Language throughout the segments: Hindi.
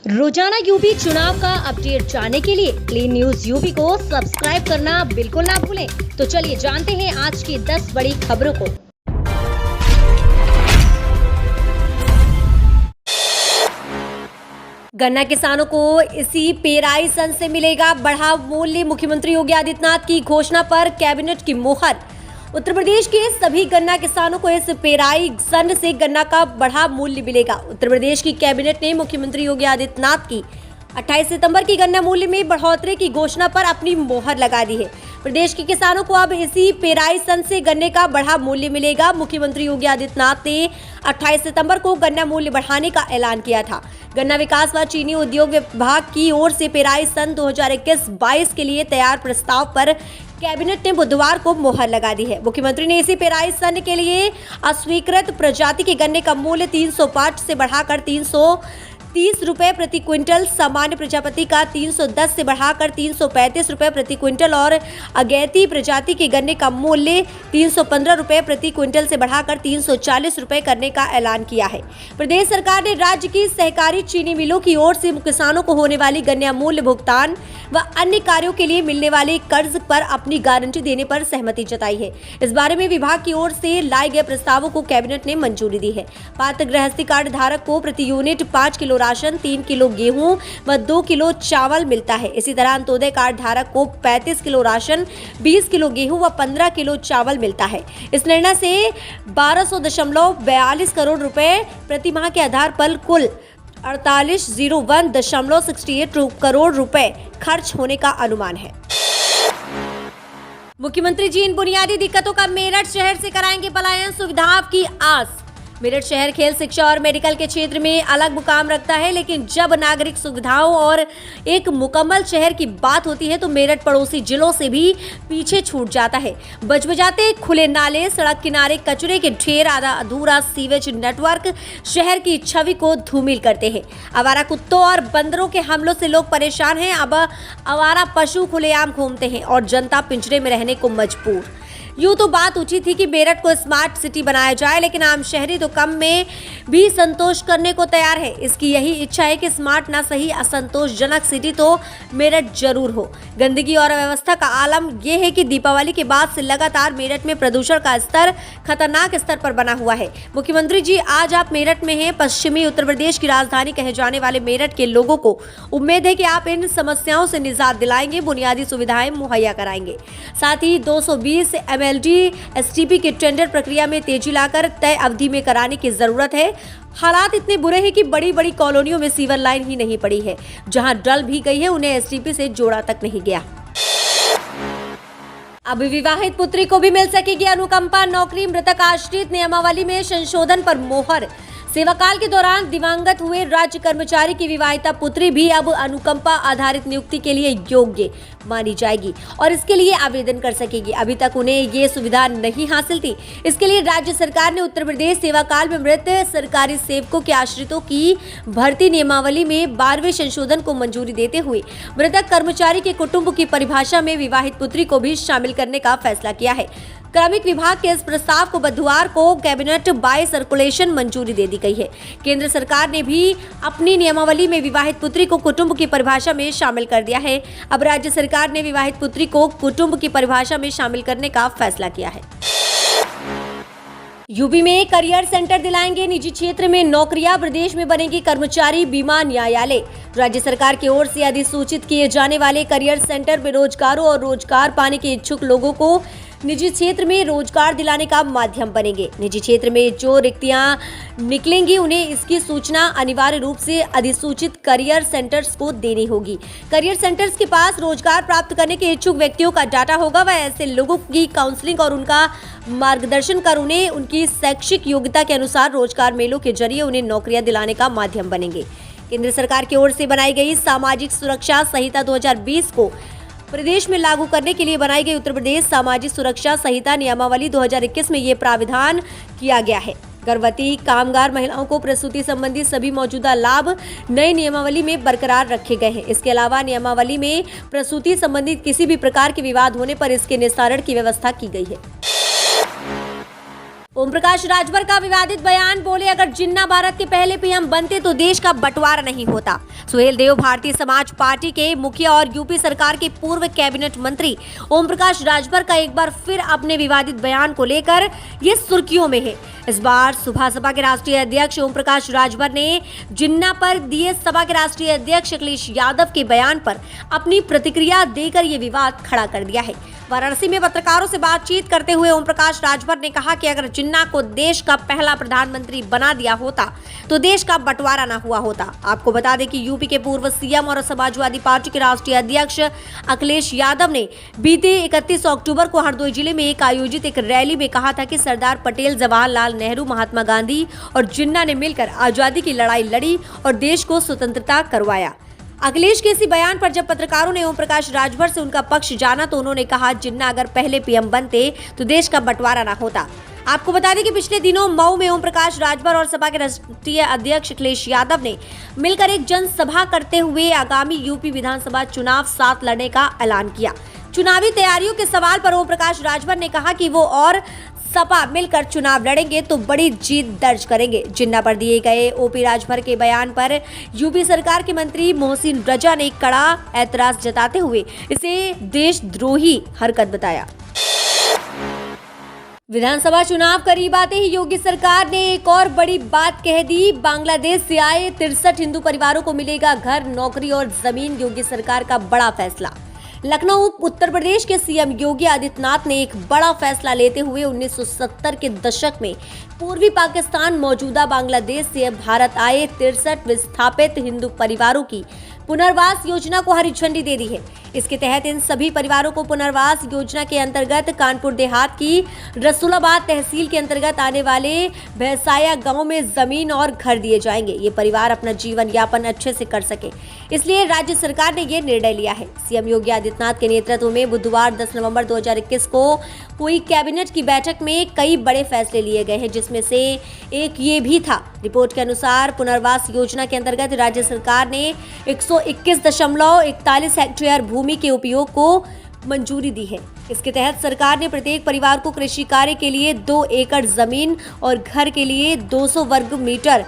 रोजाना यूपी चुनाव का अपडेट जानने के लिए क्लीन न्यूज यूपी को सब्सक्राइब करना बिल्कुल ना भूलें। तो चलिए जानते हैं आज की 10 बड़ी खबरों को। गन्ना किसानों को इसी पेराई सन से मिलेगा बढ़ा मूल्य। मुख्यमंत्री योगी आदित्यनाथ की घोषणा पर कैबिनेट की मोहर। उत्तर प्रदेश के सभी गन्ना किसानों को इस पेराई सन से गन्ना का बढ़ा मूल्य मिलेगा। उत्तर प्रदेश की कैबिनेट ने मुख्यमंत्री योगी आदित्यनाथ की 28 सितंबर की गन्ना मूल्य में बढ़ोतरी की घोषणा पर अपनी मोहर लगा दी है। प्रदेश के किसानों को अब इसी पेराई सन से गन्ने का बढ़ा मूल्य मिलेगा। मुख्यमंत्री योगी आदित्यनाथ ने 28 सितंबर को गन्ना मूल्य बढ़ाने का ऐलान किया था। गन्ना विकास व चीनी उद्योग विभाग की ओर से पेराई सन 2021-22 के लिए तैयार प्रस्ताव पर कैबिनेट ने बुधवार को मोहर लगा दी है। मुख्यमंत्री ने इसी पेराई सन के लिए अस्वीकृत प्रजाति के गन्ने का मूल्य 305 से बढ़ाकर 330 रुपए प्रति क्विंटल, सामान्य प्रजाति का 310 से बढ़ाकर 335 रुपए प्रति क्विंटल और अगैती प्रजाति के गन्ने का मूल्य 315 रुपए प्रति क्विंटल से बढ़ाकर 340 रुपए करने का ऐलान किया है। प्रदेश सरकार ने राज्य की सहकारी चीनी मिलों की ओर से किसानों को होने वाली गन्ना मूल्य भुगतान व अन्य कार्यों के लिए मिलने वाले कर्ज पर अपनी गारंटी देने पर सहमति जताई है। इस बारे में विभाग की ओर से लाए गए प्रस्तावों को कैबिनेट ने मंजूरी दी है। पात्र गृहस्थी कार्ड धारक को प्रति यूनिट 5 किलो राशन, 3 किलो गेहूं व 2 किलो चावल मिलता है। इसी तरह अंत्योदय कार्ड धारक को 35 किलो राशन, 20 किलो गेहूं व 15 किलो चावल मिलता है। इस निर्णय से 1200.42 करोड़ रुपए प्रति माह के आधार पर कुल 4801.68 करोड़ रुपए खर्च होने का अनुमान है। मुख्यमंत्री जी इन बुनियादी दिक्कतों का मेरठ शहर से कराएंगे पलायन, सुविधाओं की आस। मेरठ शहर खेल, शिक्षा और मेडिकल के क्षेत्र में अलग मुकाम रखता है, लेकिन जब नागरिक सुविधाओं और एक मुकम्मल शहर की बात होती है तो मेरठ पड़ोसी जिलों से भी पीछे छूट जाता है। बजबजाते खुले नाले, सड़क किनारे कचरे के ढेर, आधा अधूरा सीवेज नेटवर्क शहर की छवि को धूमिल करते हैं। आवारा कुत्तों और बंदरों के हमलों से लोग परेशान हैं। अब आवारा पशु खुलेआम घूमते हैं और जनता पिंजरे में रहने को मजबूर। यूं तो बात उठी थी कि मेरठ को स्मार्ट सिटी बनाया जाए, लेकिन आम शहरी तो कम में भी संतोष करने को तैयार है। इसकी यही इच्छा है कि स्मार्ट ना सही असंतोषजनक सिटी तो मेरठ जरूर हो। गंदगी और अव्यवस्था का आलम यह है कि दीपावली के बाद से लगातार मेरठ में प्रदूषण का स्तर खतरनाक स्तर पर बना हुआ है। मुख्यमंत्री जी आज आप मेरठ में हैं। पश्चिमी उत्तर प्रदेश की राजधानी कहे जाने वाले मेरठ के लोगों को उम्मीद है कि आप इन समस्याओं से निजात दिलाएंगे, बुनियादी सुविधाएं मुहैया कराएंगे। साथ ही 220 MLD STP के टेंडर प्रक्रिया में तेजी लाकर तय अवधि में कराने की जरूरत है। हालात इतने बुरे हैं कि बड़ी बड़ी कॉलोनियों में सीवर लाइन ही नहीं पड़ी है। जहां डल भी गई है उन्हें STP से जोड़ा तक नहीं गया। अब विवाहित पुत्री को भी मिल सकेगी अनुकंपा नौकरी। मृतक आश्रित नियमावली में संशोधन पर मोहर। सेवाकाल के दौरान दिवंगत हुए राज्य कर्मचारी की विवाहिता पुत्री भी अब अनुकंपा आधारित नियुक्ति के लिए योग्य मानी जाएगी और इसके लिए आवेदन कर सकेगी। अभी तक उन्हें ये सुविधा नहीं हासिल थी। इसके लिए राज्य सरकार ने उत्तर प्रदेश सेवाकाल में मृत सरकारी सेवकों के आश्रितों की भर्ती नियमावली में 12वें संशोधन को मंजूरी देते हुए मृतक कर्मचारी के कुटुंब की परिभाषा में विवाहित पुत्री को भी शामिल करने का फैसला किया है। क्रमिक विभाग के इस प्रस्ताव को बुधवार को कैबिनेट बाय सर्कुलेशन मंजूरी दे दी गई है। केंद्र सरकार ने भी अपनी नियमावली में विवाहित पुत्री को कुटुंब की परिभाषा में शामिल कर दिया है। अब राज्य सरकार ने विवाहित पुत्री को कुटुंब की परिभाषा में शामिल करने का फैसला किया है। यूपी में करियर सेंटर दिलाएंगे निजी क्षेत्र में नौकरियां। प्रदेश में बनेगी कर्मचारी बीमा न्यायालय। राज्य सरकार की ओर से अधिसूचित किए जाने वाले करियर सेंटर बेरोजगारों और रोजगार पाने के इच्छुक लोगों को निजी क्षेत्र में रोजगार दिलाने का माध्यम बनेंगे। निजी क्षेत्र में जो रिक्तियां निकलेंगी उन्हें इसकी सूचना अनिवार्य रूप से अधिसूचित करियर सेंटर्स को देनी होगी। करियर सेंटर्स के पास रोजगार प्राप्त करने के इच्छुक व्यक्तियों का डाटा होगा। वह ऐसे लोगों की काउंसलिंग और उनका मार्गदर्शन कर उन्हें उनकी शैक्षिक योग्यता के अनुसार रोजगार मेलों के जरिए उन्हें नौकरियां दिलाने का माध्यम बनेंगे। केंद्र सरकार की ओर से बनाई गई सामाजिक सुरक्षा संहिता 2020 को प्रदेश में लागू करने के लिए बनाई गई उत्तर प्रदेश सामाजिक सुरक्षा संहिता नियमावली 2021 में ये प्राविधान किया गया है। गर्भवती कामगार महिलाओं को प्रसूति संबंधी सभी मौजूदा लाभ नई नियमावली में बरकरार रखे गए हैं। इसके अलावा नियमावली में प्रसूति संबंधी किसी भी प्रकार के विवाद होने पर इसके निस्तारण की व्यवस्था की गई है। ओम प्रकाश राजभर का विवादित बयान, बोले अगर जिन्ना भारत के पहले पीएम बनते तो देश का बंटवारा नहीं होता। सुहेल देव भारतीय समाज पार्टी के मुखिया और यूपी सरकार के पूर्व कैबिनेट मंत्री ओम प्रकाश राजभर का एक बार फिर अपने विवादित बयान को लेकर ये सुर्खियों में है। इस बार सुबह सपा के राष्ट्रीय अध्यक्ष ओम प्रकाश राजभर ने जिन्ना पर दिए सपा के राष्ट्रीय अध्यक्ष अखिलेश यादव के बयान पर अपनी प्रतिक्रिया देकर ये विवाद खड़ा कर दिया है। वाराणसी में पत्रकारों से बातचीत करते हुए ओम प्रकाश राजभर ने कहा कि अगर जिन्ना को देश का पहला प्रधानमंत्री बना दिया होता तो देश का बंटवारा न हुआ होता। आपको बता दें कि यूपी के पूर्व सीएम और समाजवादी पार्टी के राष्ट्रीय अध्यक्ष अखिलेश यादव ने बीते 31 अक्टूबर को हरदोई जिले में आयोजित एक रैली में कहा था कि सरदार पटेल, जवाहरलाल नेहरू, महात्मा गांधी और जिन्ना ने मिलकर आजादी की लड़ाई लड़ी और देश को स्वतंत्रता करवाया। अखिलेश के इसी बयान पर जब पत्रकारों ने ओम प्रकाश राजभर से उनका पक्ष जाना तो उन्होंने कहा जिन्ना अगर पहले पीएम बनते तो देश का बंटवारा न होता। आपको बता दें कि पिछले दिनों मऊ में ओम प्रकाश राजभर और सपा के राष्ट्रीय अध्यक्ष अखिलेश यादव ने मिलकर एक जनसभा करते हुए आगामी यूपी विधानसभा चुनाव साथ लड़ने का ऐलान किया। चुनावी तैयारियों के सवाल पर ओम प्रकाश राजभर ने कहा कि वो और सपा मिलकर चुनाव लड़ेंगे तो बड़ी जीत दर्ज करेंगे। जिन्ना पर दिए गए ओपी राजभर के बयान पर यूपी सरकार के मंत्री मोहसिन रजा ने कड़ा ऐतराज जताते हुए इसे देशद्रोही हरकत बताया। विधानसभा चुनाव करीब आते ही योगी सरकार ने एक और बड़ी बात कह दी। बांग्लादेश से आए 63 हिंदू परिवारों को मिलेगा घर, नौकरी और जमीन। योगी सरकार का बड़ा फैसला। लखनऊ उत्तर प्रदेश के सीएम योगी आदित्यनाथ ने एक बड़ा फैसला लेते हुए 1970 के दशक में पूर्वी पाकिस्तान मौजूदा बांग्लादेश से भारत आए 63 विस्थापित हिंदू परिवारों की पुनर्वास योजना को हरी झंडी दे दी है। इसके तहत इन सभी परिवारों को पुनर्वास योजना के अंतर्गत कानपुर देहात की रसूलाबाद तहसील के अंतर्गत आने वाले भैंसाया गांव में जमीन और घर दिए जाएंगे। ये परिवार अपना जीवन यापन अच्छे से कर सके, इसलिए राज्य सरकार ने ये निर्णय लिया है। सीएम योगी आदित्यनाथ के नेतृत्व में बुधवार 10 नवंबर 2021 को हुई कैबिनेट की बैठक में कई बड़े फैसले लिए गए हैं, जिसमें से एक ये भी था। रिपोर्ट के अनुसार पुनर्वास योजना के अंतर्गत राज्य सरकार ने 121.41 हेक्टेयर भूमि के उपयोग को मंजूरी दी है। इसके तहत सरकार ने प्रत्येक परिवार को कृषि कार्य के लिए 2 एकड़ जमीन और घर के लिए 200 वर्ग मीटर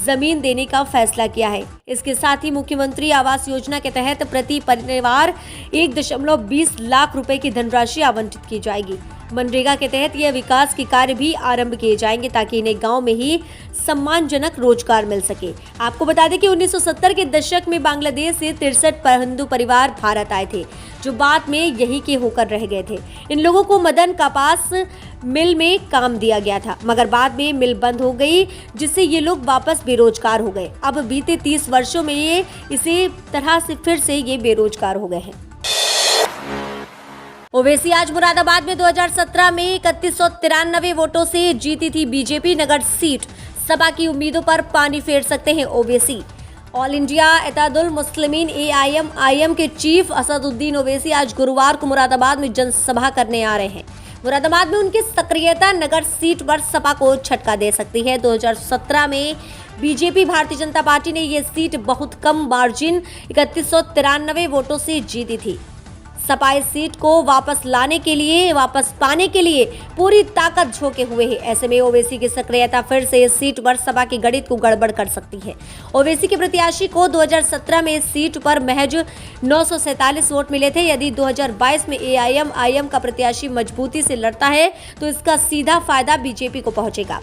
जमीन देने का फैसला किया है। इसके साथ ही मुख्यमंत्री आवास योजना के तहत प्रति परिवार 1.20 लाख रुपए की धनराशि आवंटित की जाएगी। मनरेगा के तहत यह विकास के कार्य भी आरंभ किए जाएंगे ताकि इन्हें गांव में ही सम्मानजनक रोजगार मिल सके। आपको बता दें कि 1970 के दशक में बांग्लादेश से 63 हिंदू परिवार भारत आए थे, जो बाद में यहीं के होकर रह गए थे। इन लोगों को मदन कपास मिल में काम दिया गया था, मगर बाद में मिल बंद हो गई, जिससे ये लोग वापस बेरोजगार हो गए। अब बीते 30 वर्षों में ये इसी तरह से फिर से ये बेरोजगार हो गए हैं। ओवैसी आज मुरादाबाद में 2017 में 3193 वोटों से जीती थी बीजेपी नगर सीट। सपा की उम्मीदों पर पानी फेर सकते हैं Owaisi. All India Ittehadul Muslimeen AIM के चीफ असदुद्दीन ओवैसी आज गुरुवार को मुरादाबाद में जनसभा करने आ रहे हैं। मुरादाबाद में उनकी सक्रियता नगर सीट पर सपा को झटका दे सकती है। 2017 में बीजेपी भारतीय जनता पार्टी ने ये सीट बहुत कम मार्जिन 3193 वोटों से जीती थी। सपा इस सीट को वापस पाने के लिए पूरी ताकत झोंके हुए है। ऐसे में ओवैसी की सक्रियता फिर से इस सीट पर सपा के गणित को गड़बड़ कर सकती है। ओवैसी के प्रत्याशी को 2017 में इस सीट पर महज 947 वोट मिले थे। यदि 2022 में AIM का प्रत्याशी मजबूती से लड़ता है तो इसका सीधा फायदा बीजेपी को पहुंचेगा।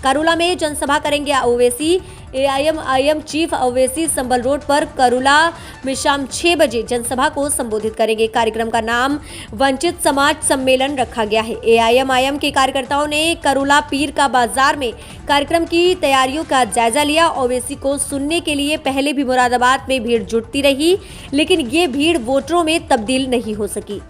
करुला में जनसभा करेंगे ओवैसी। AIM चीफ ओवैसी संबल रोड पर करुला में शाम 6 बजे जनसभा को संबोधित करेंगे। कार्यक्रम का नाम वंचित समाज सम्मेलन रखा गया है। AIM के कार्यकर्ताओं ने करुला पीर का बाजार में कार्यक्रम की तैयारियों का जायजा लिया। ओवैसी को सुनने के लिए पहले भी मुरादाबाद में भीड़ जुटती रही, लेकिन ये भीड़ वोटरों में तब्दील नहीं हो सकी।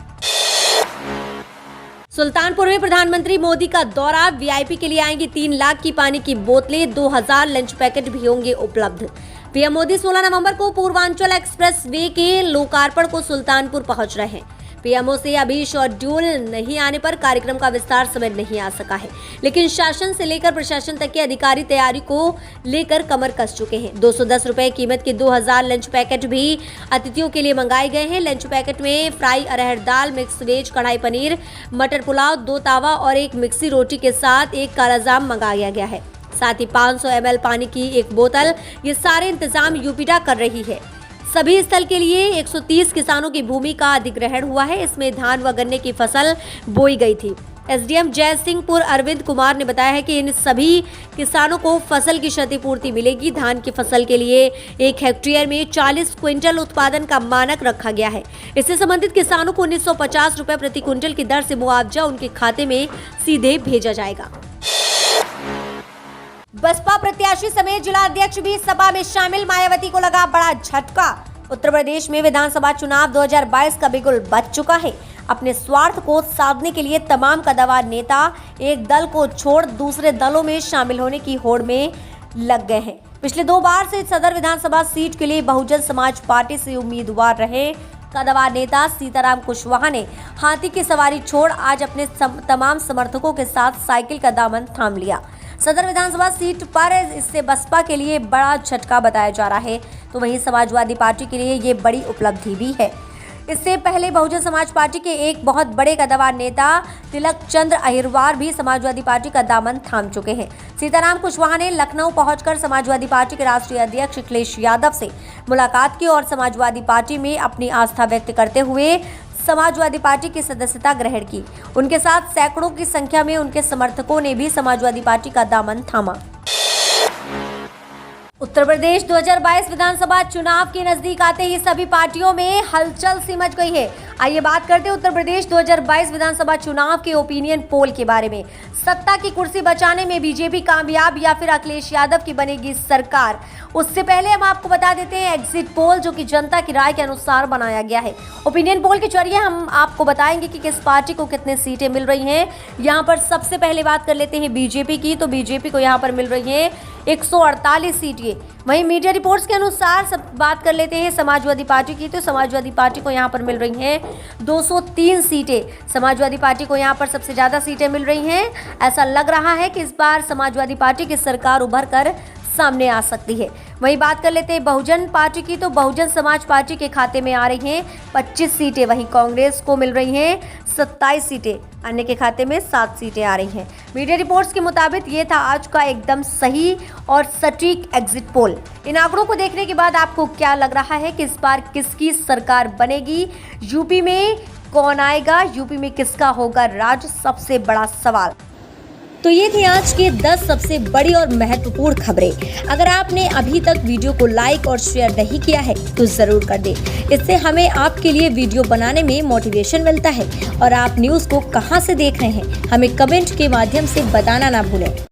सुल्तानपुर में प्रधानमंत्री मोदी का दौरा। VIP के लिए आएंगी 3 लाख की पानी की बोतलें, 2000 लंच पैकेट भी होंगे उपलब्ध। पीएम मोदी 16 नवंबर को पूर्वांचल एक्सप्रेस वे के लोकार्पण को सुल्तानपुर पहुंच रहे हैं। पीएमओ से अभी शेड्यूल नहीं आने पर कार्यक्रम का विस्तार समय नहीं आ सका है, लेकिन शासन से लेकर प्रशासन तक के अधिकारी तैयारी को लेकर कमर कस चुके हैं। 210 रुपए कीमत के 2000 लंच पैकेट भी अतिथियों के लिए मंगाए गए हैं। लंच पैकेट में फ्राई अरहर दाल, मिक्स वेज, कढ़ाई पनीर, मटर पुलाव, 2 तावा और 1 मिक्सी रोटी के साथ 1 काला जाम मंगाया गया है। साथ ही 500 ml पानी की 1 बोतल। ये सारे इंतजाम यूपीडा कर रही है। सभी स्थल के लिए 130 किसानों की भूमि का अधिग्रहण हुआ है। इसमें धान व गन्ने की फसल बोई गई थी। एसडीएम जयसिंहपुर अरविंद कुमार ने बताया है कि इन सभी किसानों को फसल की क्षतिपूर्ति मिलेगी। धान की फसल के लिए 1 हेक्टेयर में 40 क्विंटल उत्पादन का मानक रखा गया है। इससे संबंधित किसानों को 1950 रुपए प्रति क्विंटल की दर से मुआवजा उनके खाते में सीधे भेजा जाएगा। बसपा प्रत्याशी समेत जिला अध्यक्ष भी सभा में शामिल। मायावती को लगा बड़ा झटका। उत्तर प्रदेश में विधानसभा चुनाव 2022 का बिगुल बज चुका है। अपने स्वार्थ को साधने के लिए तमाम कद्दावर नेता एक दल को छोड़ दूसरे दलों में शामिल होने की होड़ में लग गए हैं। पिछले 2 बार से सदर विधानसभा सीट के लिए बहुजन समाज पार्टी से उम्मीदवार रहे कद्दावर नेता सीताराम कुशवाहा ने हाथी की सवारी छोड़ आज अपने तमाम समर्थकों के साथ साइकिल का दामन थाम लिया। सदर विधानसभा सीट पर इससे बसपा के लिए बड़ा झटका बताया जा रहा है, तो वहीं समाजवादी पार्टी के लिए ये बड़ी उपलब्धि भी है। इससे पहले बहुजन समाज पार्टी के एक बहुत बड़े कद्दावर नेता तिलक चंद्र अहिरवार भी समाजवादी पार्टी का दामन थाम चुके हैं। सीताराम कुशवाहा ने लखनऊ पहुंचकर समाजवादी पार्टी के राष्ट्रीय अध्यक्ष अखिलेश यादव से मुलाकात की और समाजवादी पार्टी में अपनी आस्था व्यक्त करते हुए समाजवादी पार्टी की सदस्यता ग्रहण की। उनके साथ सैकड़ों की संख्या में उनके समर्थकों ने भी समाजवादी पार्टी का दामन थामा। उत्तर प्रदेश 2022 विधानसभा चुनाव के नजदीक आते ही सभी पार्टियों में हलचल सी मच गई है। आइए बात करते हैं उत्तर प्रदेश 2022 विधानसभा चुनाव के ओपिनियन पोल के बारे में। सत्ता की कुर्सी बचाने में बीजेपी कामयाब या फिर अखिलेश यादव की बनेगी सरकार? उससे पहले हम आपको बता देते हैं एग्जिट पोल जो कि जनता की राय के अनुसार बनाया गया है। ओपिनियन पोल के जरिए हम आपको बताएंगे कि किस पार्टी को कितने सीटें मिल रही हैं। यहाँ पर सबसे पहले बात कर लेते हैं बीजेपी की, तो बीजेपी को यहाँ पर मिल रही है 148 सीटें। वहीं मीडिया रिपोर्ट्स के अनुसार सब बात कर लेते हैं समाजवादी पार्टी की, तो समाजवादी पार्टी को यहाँ पर मिल रही हैं 203 सीटें। समाजवादी पार्टी को यहाँ पर सबसे ज़्यादा सीटें मिल रही हैं। ऐसा लग रहा है कि इस बार समाजवादी पार्टी की सरकार उभर कर सामने आ सकती है। वहीं बात कर लेते हैं बहुजन पार्टी की, तो बहुजन समाज पार्टी के खाते में आ रही हैं 25 सीटें। वहीं कांग्रेस को मिल रही हैं 27 सीटें, अन्य के खाते में 7 सीटें आ रही हैं। मीडिया रिपोर्ट्स के मुताबिक ये था आज का एकदम सही और सटीक एग्जिट पोल। इन आंकड़ों को देखने के बाद आपको क्या लग रहा है कि इस बार किसकी सरकार बनेगी? यूपी में कौन आएगा? यूपी में किसका होगा राज? सबसे बड़ा सवाल। तो ये थी आज के 10 सबसे बड़ी और महत्वपूर्ण खबरें। अगर आपने अभी तक वीडियो को लाइक और शेयर नहीं किया है तो जरूर कर दें। इससे हमें आपके लिए वीडियो बनाने में मोटिवेशन मिलता है। और आप न्यूज़ को कहां से देख रहे हैं हमें कमेंट के माध्यम से बताना ना भूलें।